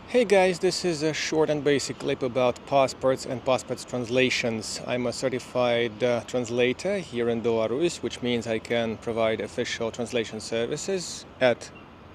Hey guys, this is a short and basic clip about passports and passports translations. I'm a certified translator here in Belarus, which means I can provide official translation services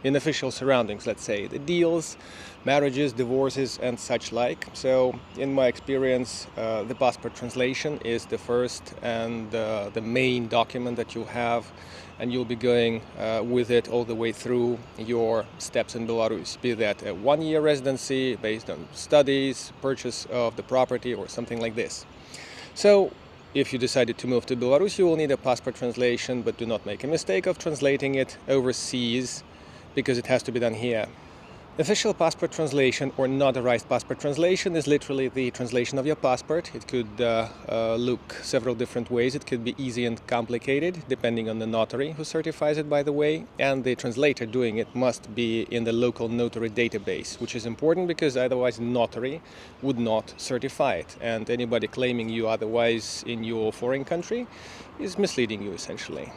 in official surroundings, let's say, the deals, marriages, divorces and such like. So in my experience, the passport translation is the first and the main document that you have, and you'll be going with it all the way through your steps in Belarus, be that a one-year residency based on studies, purchase of the property or something like this. So if you decided to move to Belarus, you will need a passport translation, but do not make a mistake of translating it overseas, because it has to be done here. Official passport translation or notarized passport translation is literally the translation of your passport. It could look several different ways. It could be easy and complicated, depending on the notary who certifies it, by the way. And the translator doing it must be in the local notary database, which is important because otherwise notary would not certify it. And anybody claiming you otherwise in your foreign country is misleading you, essentially.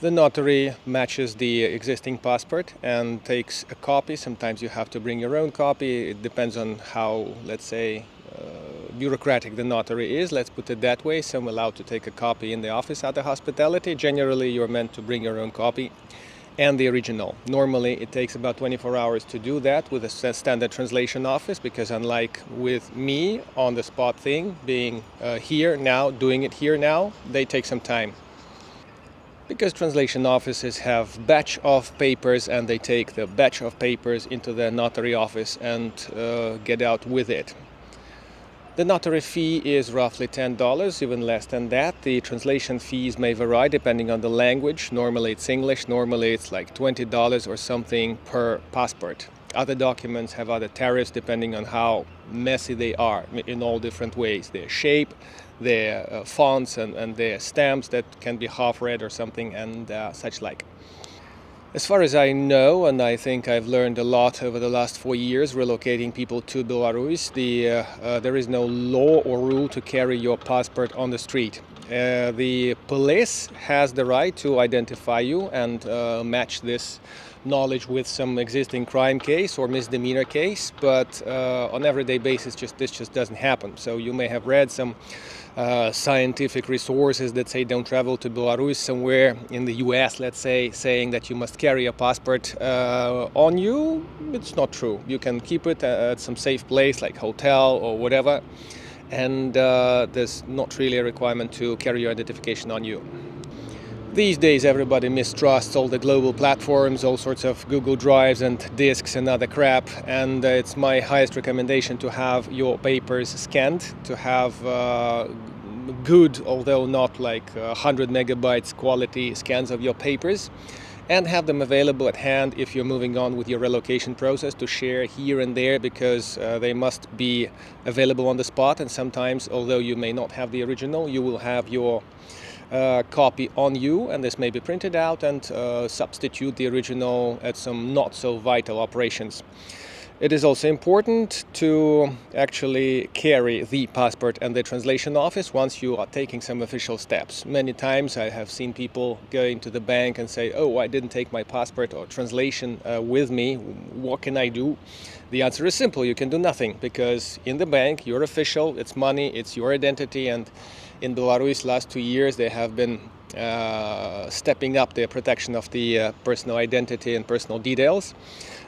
The notary matches the existing passport and takes a copy. Sometimes you have to bring your own copy. It depends on how, let's say, bureaucratic the notary is. Let's put it that way. Some allowed to take a copy in the office at the hospitality. Generally, you're meant to bring your own copy and the original. Normally, it takes about 24 hours to do that with a standard translation office, because unlike with me, on-the-spot thing, being here now, doing it here now, they take some time. Because translation offices have batch of papers and they take the batch of papers into the notary office and get out with it. The notary fee is roughly $10, even less than that. The translation fees may vary depending on the language. Normally it's English, normally it's like $20 or something per passport. Other documents have other tariffs depending on how messy they are in all different ways. Their shape, their fonts and their stamps that can be half read or something and such like. As far as I know, and I think I've learned a lot over the last 4 years relocating people to Belarus, there is no law or rule to carry your passport on the street. The police has the right to identify you and match this knowledge with some existing crime case or misdemeanor case, but on everyday basis this just doesn't happen. So you may have read some scientific resources that say don't travel to Belarus somewhere in the US, let's say, saying that you must carry a passport on you. It's not true. You can keep it at some safe place like hotel or whatever, and there's not really a requirement to carry your identification on you. These days everybody mistrusts all the global platforms, all sorts of Google Drives and disks and other crap, and it's my highest recommendation to have your papers scanned, to have good, although not like 100 megabytes quality scans of your papers, and have them available at hand if you're moving on with your relocation process to share here and there, because they must be available on the spot. And sometimes, although you may not have the original, you will have your copy on you, and this may be printed out and substitute the original at some not so vital operations. It is also important to actually carry the passport and the translation office once you are taking some official steps. Many times I have seen people going to the bank and say, oh, I didn't take my passport or translation with me, what can I do? The answer is simple: you can do nothing, because in the bank you're official, it's money, it's your identity, and in Belarus last 2 years they have been stepping up the protection of the personal identity and personal details.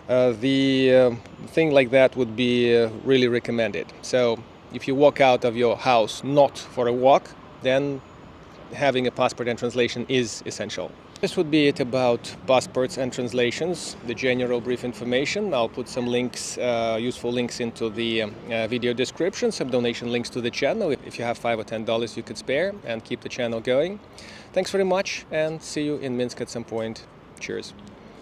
The thing like that would be really recommended. So if you walk out of your house not for a walk, then having a passport and translation is essential. This would be it about passports and translations, the general brief information. I'll put some links, useful links into the video description, some donation links to the channel. If you have $5 or $10 you could spare and keep the channel going. Thanks very much, and see you in Minsk at some point. Cheers.